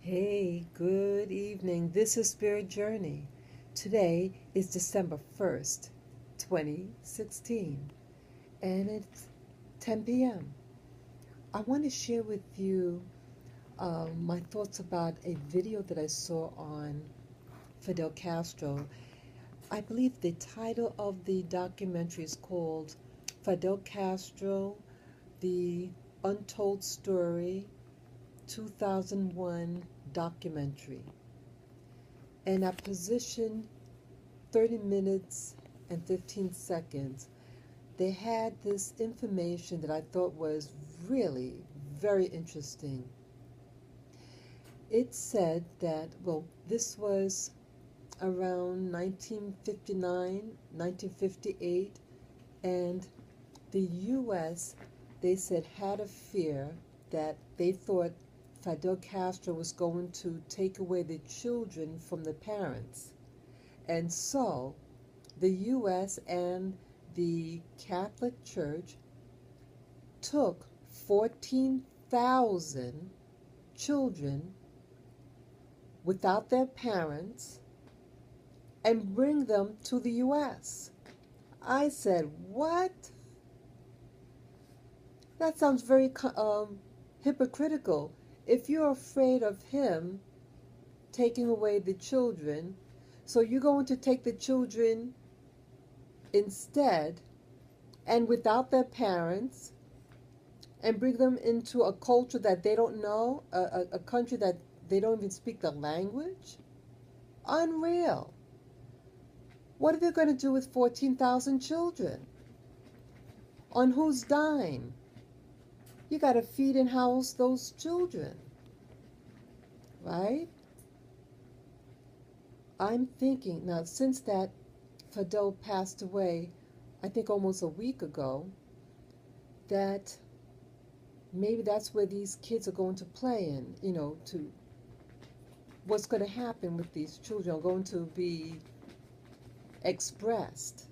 Hey, good evening. This is Spirit Journey. Today is December 1st, 2016, and it's 10 p.m. I want to share with you my thoughts about a video that I saw on Fidel Castro. I believe the title of the documentary is called Fidel Castro, The Untold Story 2001 documentary. And I positioned 30 minutes and 15 seconds. They had this information that I thought was really very interesting. It said that, well, this was around 1959, 1958, and the U.S., they said, had a fear that they thought Fidel Castro was going to take away the children from the parents. And so the U.S. and the Catholic Church took 14,000 children without their parents and bring them to the U.S. I said, what? That sounds very hypocritical. If you're afraid of him taking away the children, so you're going to take the children instead and without their parents and bring them into a culture that they don't know, a country that they don't even speak the language? Unreal. What are they going to do with 14,000 children? On whose dime? You got to feed and house those children, right? I'm thinking now, since that Fidel passed away, I think almost a week ago, that maybe that's where these kids are going to play in, to what's going to happen with these children are going to be expressed.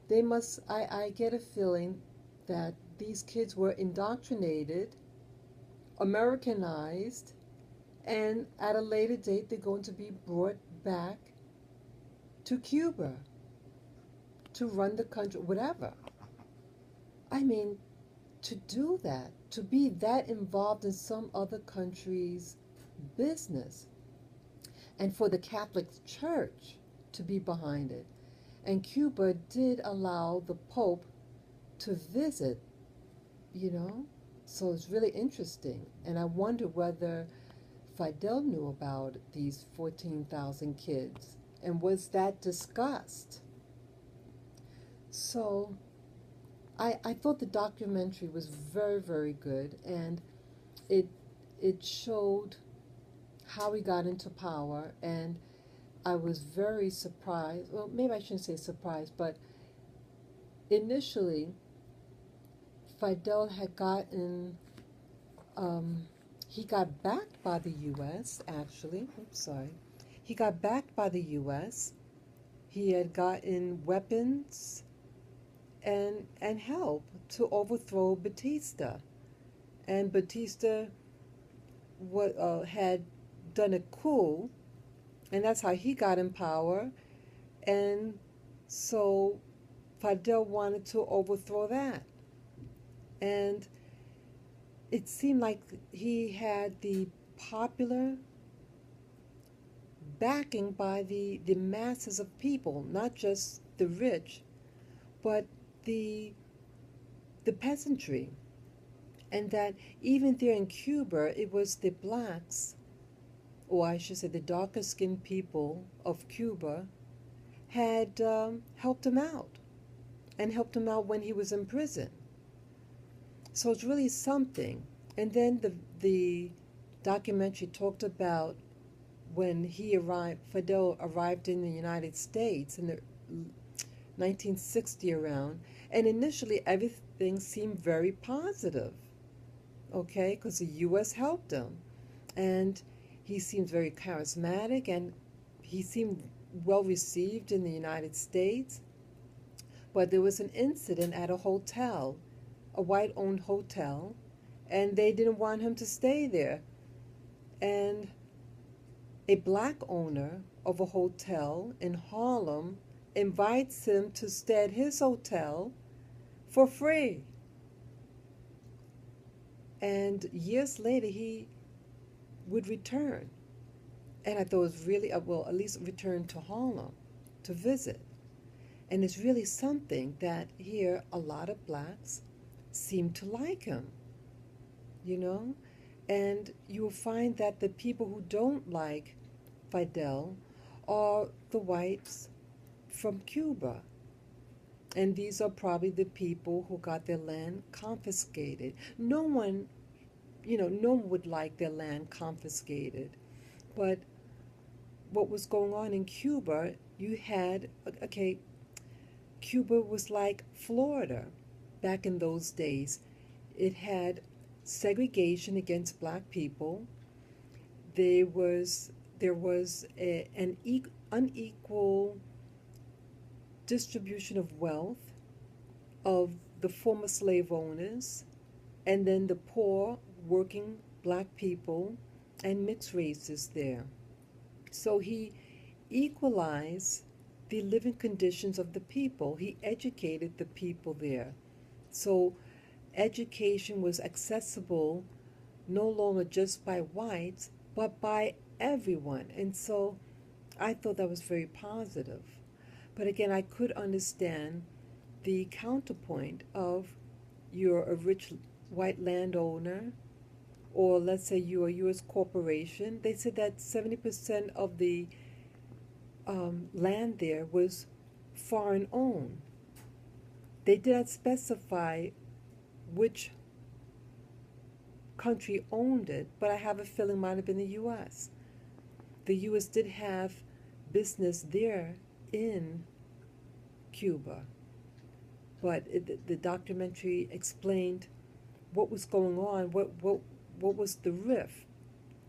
They must, I get a feeling that these kids were indoctrinated, Americanized, and at a later date they're going to be brought back to Cuba to run the country, whatever. I mean, to do that, to be that involved in some other country's business, and for the Catholic Church to be behind it. And Cuba did allow the Pope to visit, so it's really interesting. And I wonder whether Fidel knew about these 14,000 kids, and was that discussed? So I thought the documentary was very, very good, and it showed how he got into power, and I was very surprised. Well, maybe I shouldn't say surprised, but initially Fidel had gotten, he got backed by the U.S., actually. Oops, sorry. He got backed by the U.S. He had gotten weapons and help to overthrow Batista. And Batista had done a coup, and that's how he got in power. And so Fidel wanted to overthrow that. And it seemed like he had the popular backing by the masses of people, not just the rich, but the peasantry. And that even there in Cuba, it was the blacks, or I should say the darker skinned people of Cuba, had helped him out, and helped him out when he was in prison. So it's really something. And then the documentary talked about when Fidel arrived in the United States in the 1960 around, and initially everything seemed very positive, okay, because the U.S. helped him, and he seemed very charismatic, and he seemed well received in the United States. But there was an incident at a hotel, a white-owned hotel, and they didn't want him to stay there. and a black owner of a hotel in Harlem invites him to stay at his hotel for free. And years later, he would return. And I thought it was really, well, at least return to Harlem to visit. And it's really something that here a lot of blacks seem to like him, you know? And you will find that the people who don't like Fidel are the whites from Cuba. And these are probably the people who got their land confiscated. No one would like their land confiscated. But what was going on in Cuba, you had, okay, Cuba was like Florida back in those days. It had segregation against black people. There was an unequal distribution of wealth of the former slave owners, and then the poor working black people and mixed races there. So he equalized the living conditions of the people. He educated the people there. So education was accessible no longer just by whites, but by everyone. And so I thought that was very positive. But again, I could understand the counterpoint of you're a rich white landowner, or let's say you're a U.S. corporation. They said that 70% of the land there was foreign owned. They did not specify which country owned it, but I have a feeling it might have been the U.S. The U.S. did have business there in Cuba, but the documentary explained what was going on, what was the rift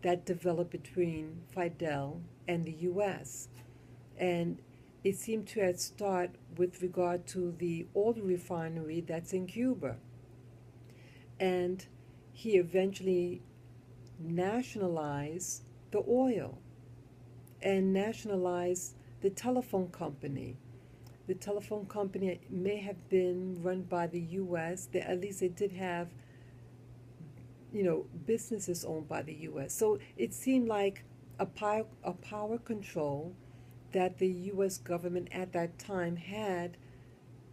that developed between Fidel and the U.S. And it seemed to have started with regard to the oil refinery that's in Cuba. And he eventually nationalized the oil and nationalized the telephone company. The telephone company may have been run by the U.S. At least they did have, businesses owned by the U.S. So it seemed like a power control that the U.S. government at that time had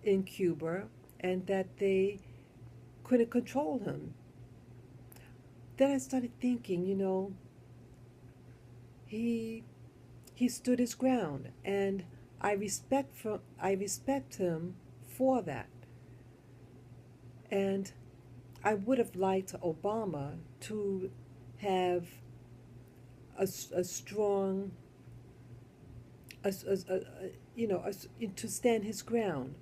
in Cuba, and that they couldn't control him. Then I started thinking, he stood his ground, and I respect him for that. And I would have liked Obama to have a strong, to stand his ground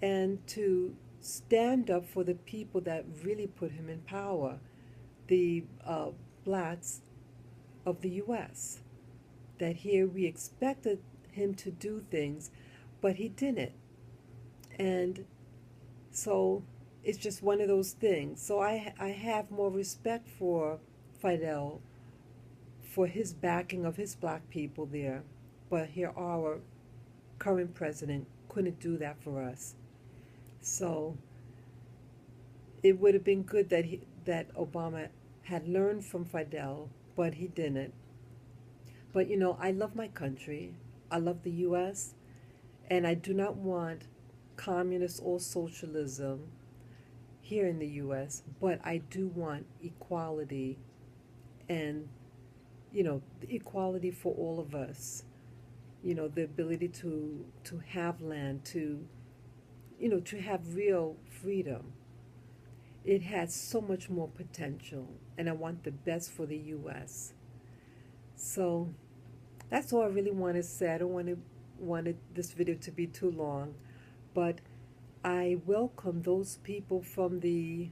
and to stand up for the people that really put him in power, the blacks of the U.S. That here we expected him to do things, but he didn't. And so it's just one of those things. So I have more respect for Fidel, for his backing of his black people there. But here our current president couldn't do that for us. So it would have been good that Obama had learned from Fidel, but he didn't. But I love my country. I love the U.S., and I do not want communist or socialism here in the U.S., but I do want equality, and the equality for all of us. The ability to have land, to have real freedom. It has so much more potential, and I want the best for the U.S. So that's all I really want to say. I don't wanted this video to be too long, but I welcome those people from the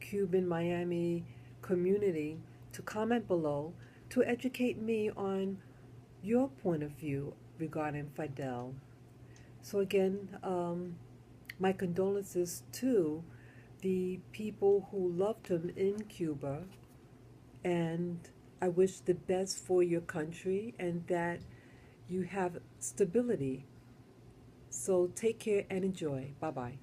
Cuban Miami community to comment below to educate me on your point of view regarding Fidel. So again, my condolences to the people who loved him in Cuba, and I wish the best for your country and that you have stability. So take care and enjoy. Bye bye.